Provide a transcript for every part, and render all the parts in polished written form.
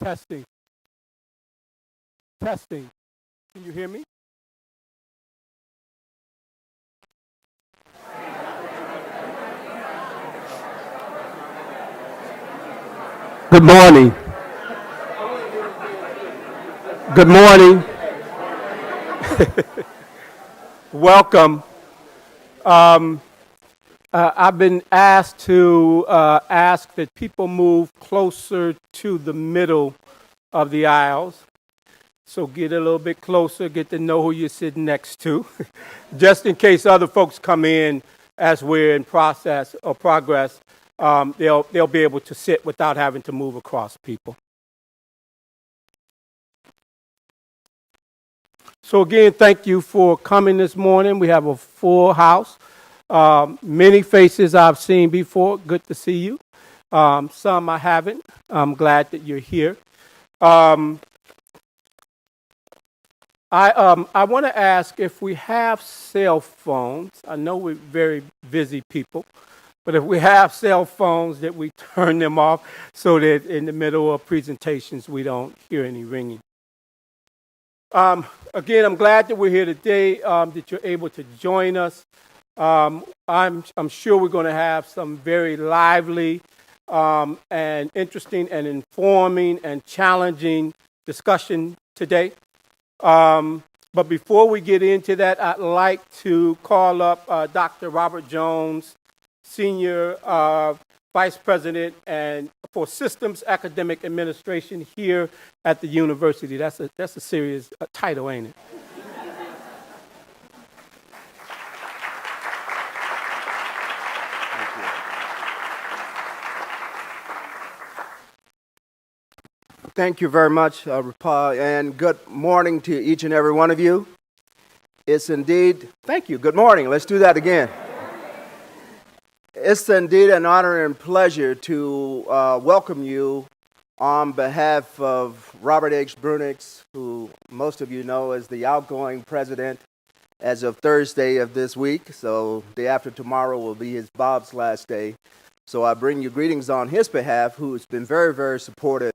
Testing. Testing. Can you hear me? Good morning. Good morning. Welcome. I've been asked to ask that people move closer to the middle of the aisles. So get a little bit closer, get to know who you're sitting next to, just in case other folks come in as we're in process or progress. They'll be able to sit without having to move across people. So again, thank you for coming this morning. We have a full house. Many faces I've seen before. Good to see you. Some I haven't. I'm glad that you're here. I want to ask if we have cell phones. I know we're very busy people, but if we have cell phones, that we turn them off so that in the middle of presentations we don't hear any ringing. Again, I'm glad that we're here today, that you're able to join us. I'm sure we're going to have some very lively and interesting and informing and challenging discussion today. But before we get into that, I'd like to call up Dr. Robert Jones, Senior Vice President and for Systems Academic Administration here at the university. That's a serious title, ain't it? Thank you very much, Rapa, and good morning to each and every one of you. It's indeed, thank you, good morning. Let's do that again. It's indeed an honor and pleasure to welcome you on behalf of Robert H. Brunix, who most of you know as the outgoing president as of Thursday of this week. So day after tomorrow will be Bob's last day. So I bring you greetings on his behalf, who's been very, very supportive.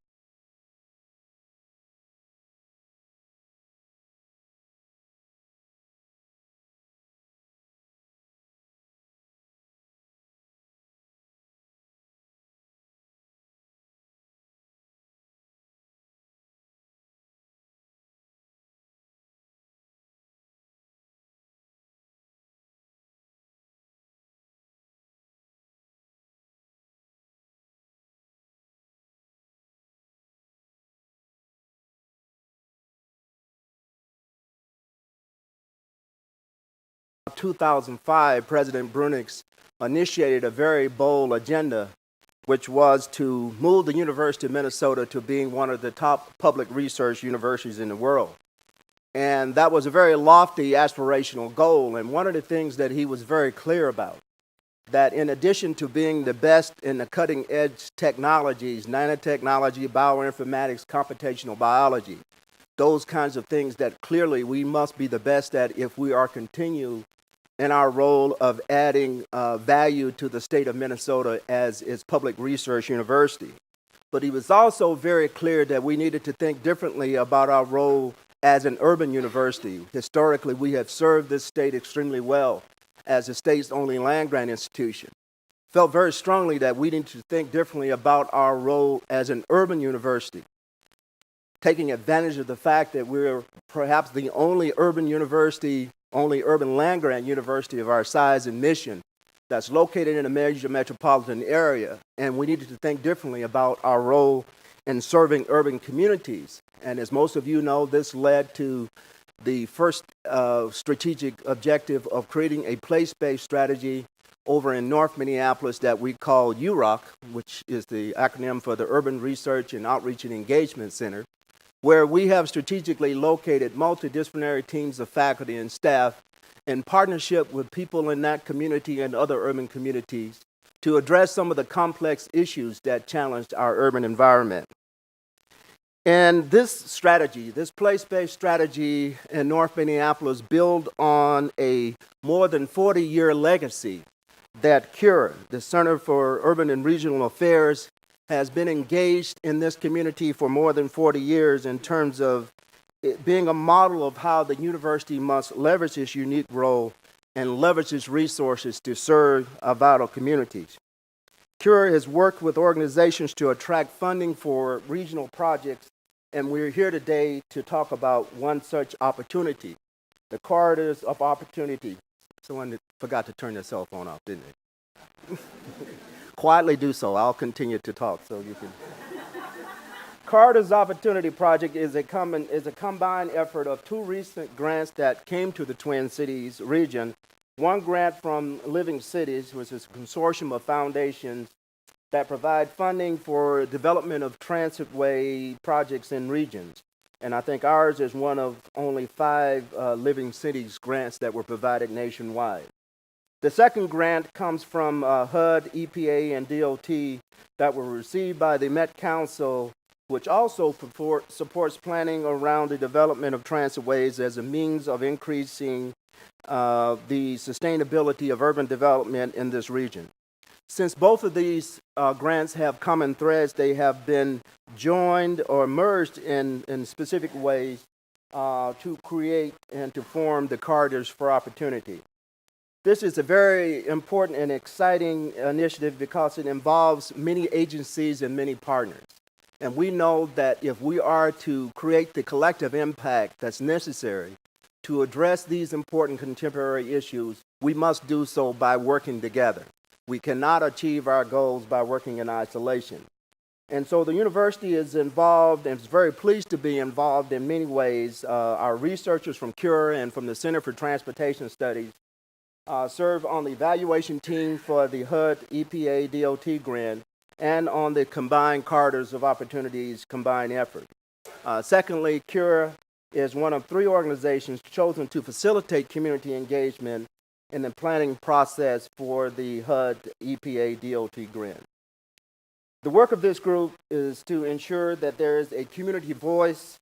2005, President Brunix initiated a very bold agenda, which was to move the University of Minnesota to being one of the top public research universities in the world. And that was a very lofty aspirational goal. And one of the things that he was very clear about, that in addition to being the best in the cutting edge technologies, nanotechnology, bioinformatics, computational biology, those kinds of things that clearly we must be the best at if we are continue in our role of adding value to the state of Minnesota as its public research university. But he was also very clear that we needed to think differently about our role as an urban university. Historically, we have served this state extremely well as the state's only land-grant institution. Felt very strongly that we needed to think differently about our role as an urban university, taking advantage of the fact that we're perhaps the only urban university, only urban land-grant university of our size and mission that's located in a major metropolitan area, and we needed to think differently about our role in serving urban communities. And as most of you know, this led to the first strategic objective of creating a place-based strategy over in North Minneapolis that we call UROC, which is the acronym for the Urban Research and Outreach and Engagement Center, where we have strategically located multidisciplinary teams of faculty and staff in partnership with people in that community and other urban communities to address some of the complex issues that challenged our urban environment. And this strategy, this place-based strategy in North Minneapolis, built on a more than 40-year legacy that CURE, the Center for Urban and Regional Affairs, has been engaged in this community for more than 40 years in terms of it being a model of how the university must leverage its unique role and leverage its resources to serve our vital communities. CURE has worked with organizations to attract funding for regional projects, and we're here today to talk about one such opportunity, the Corridors of Opportunity. Someone forgot to turn their cell phone off, didn't they? Quietly do so. I'll continue to talk so you can. Corridors Opportunity Project is a combined effort of two recent grants that came to the Twin Cities region. One grant from Living Cities, which is a consortium of foundations that provide funding for development of transitway projects in regions. And I think ours is one of only 5 Living Cities grants that were provided nationwide. The second grant comes from HUD, EPA, and DOT that were received by the Met Council, which also supports planning around the development of transitways as a means of increasing the sustainability of urban development in this region. Since both of these grants have common threads, they have been joined or merged in specific ways to create and to form the Corridors for Opportunity. This is a very important and exciting initiative because it involves many agencies and many partners. And we know that if we are to create the collective impact that's necessary to address these important contemporary issues, we must do so by working together. We cannot achieve our goals by working in isolation. And so the university is involved and is very pleased to be involved in many ways. Our researchers from CURE and from the Center for Transportation Studies serve on the evaluation team for the HUD, EPA, DOT grant, and on the combined Corridors of Opportunities combined effort. Secondly, CURE is one of 3 organizations chosen to facilitate community engagement in the planning process for the HUD, EPA, DOT grant. The work of this group is to ensure that there is a community voice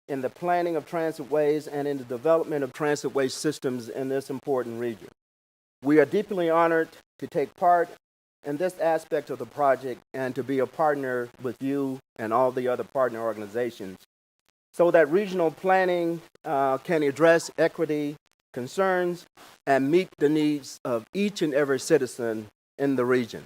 in the planning of transitways and in the development of transitway systems in this important region. We are deeply honored to take part in this aspect of the project and to be a partner with you and all the other partner organizations so that regional planning can address equity concerns and meet the needs of each and every citizen in the region.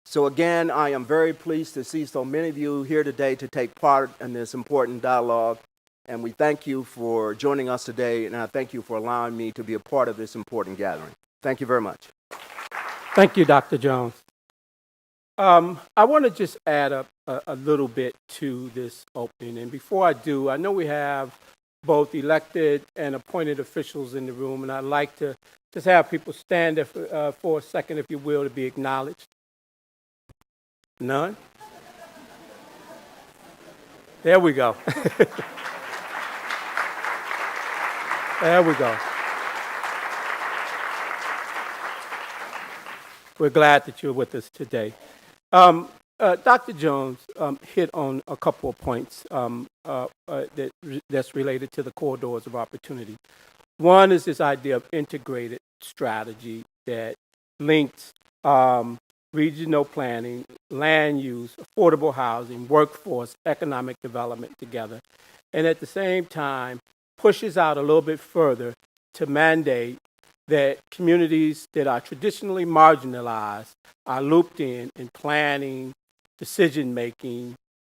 So again, I am very pleased to see so many of you here today to take part in this important dialogue, and we thank you for joining us today, and I thank you for allowing me to be a part of this important gathering. Thank you very much. Thank you, Dr. Jones. I want to just add a little bit to this opening, and before I do, I know we have both elected and appointed officials in the room, and I'd like to just have people stand there for a second, if you will, to be acknowledged. None? There we go. There we go. We're glad that you're with us today. Dr. Jones hit on a couple of points that's related to the corridors of opportunity. One is this idea of integrated strategy that links regional planning, land use, affordable housing, workforce, economic development together, and at the same time pushes out a little bit further to mandate that communities that are traditionally marginalized are looped in planning, decision-making,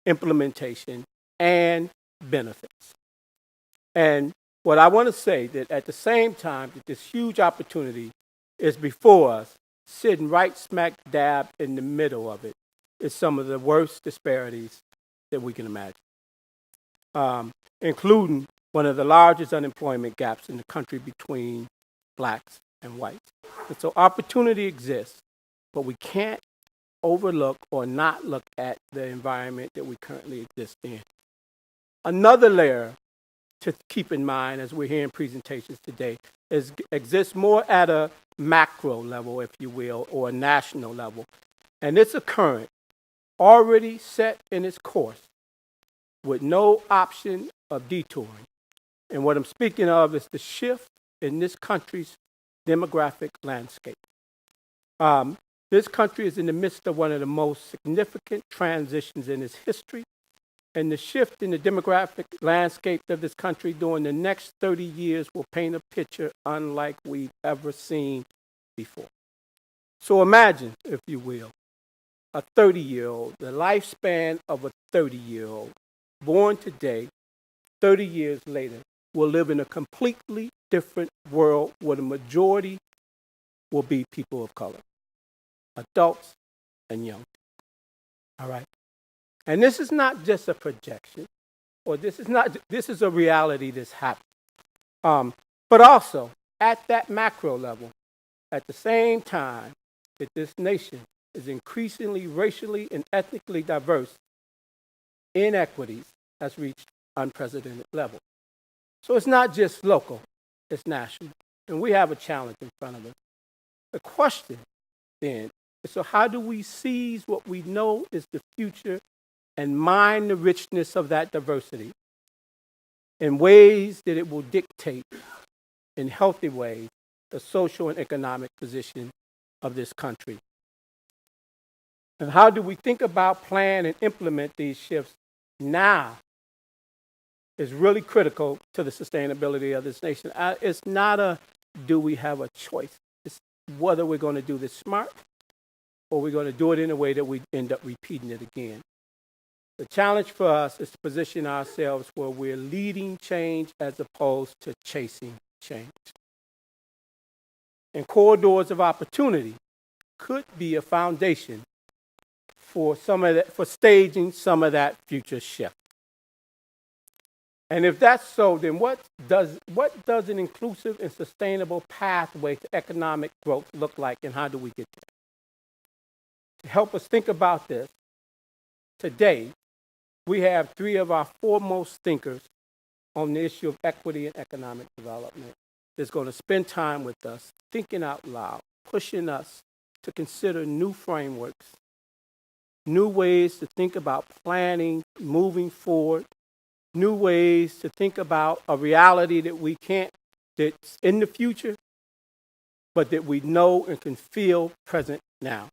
implementation, and benefits. And what I want to say that at the same time that this huge opportunity is before us, sitting right smack dab in the middle of it is some of the worst disparities that we can imagine, including one of the largest unemployment gaps in the country between blacks and whites. And so opportunity exists, but we can't overlook or not look at the environment that we currently exist in. Another layer to keep in mind as we're hearing presentations today exists more at a macro level, if you will, or a national level. And it's a current already set in its course with no option of detouring. And what I'm speaking of is the shift in this country's demographic landscape. This country is in the midst of one of the most significant transitions in its history, and the shift in the demographic landscape of this country during the next 30 years will paint a picture unlike we've ever seen before. So imagine, if you will, a 30-year-old, the lifespan of a 30-year-old, born today, 30 years later, will live in a completely different world where the majority will be people of color, adults and young. All right? And this is not just a projection, or this is a reality that's happening. But also, at that macro level, at the same time that this nation is increasingly racially and ethnically diverse, inequities has reached unprecedented levels. So it's not just local, it's national. And we have a challenge in front of us. The question then is, so how do we seize what we know is the future and mine the richness of that diversity in ways that it will dictate, in healthy ways, the social and economic position of this country? And how do we think about, plan, and implement these shifts now is really critical to the sustainability of this nation. It's not a do we have a choice. It's whether we're going to do this smart or we're going to do it in a way that we end up repeating it again. The challenge for us is to position ourselves where we're leading change as opposed to chasing change. And corridors of opportunity could be a foundation for staging some of that future shift. And if that's so, then what does an inclusive and sustainable pathway to economic growth look like, and how do we get there? To help us think about this, today we have three of our foremost thinkers on the issue of equity and economic development that's going to spend time with us, thinking out loud, pushing us to consider new frameworks, new ways to think about planning, moving forward, new ways to think about a reality that's in the future, but that we know and can feel present now.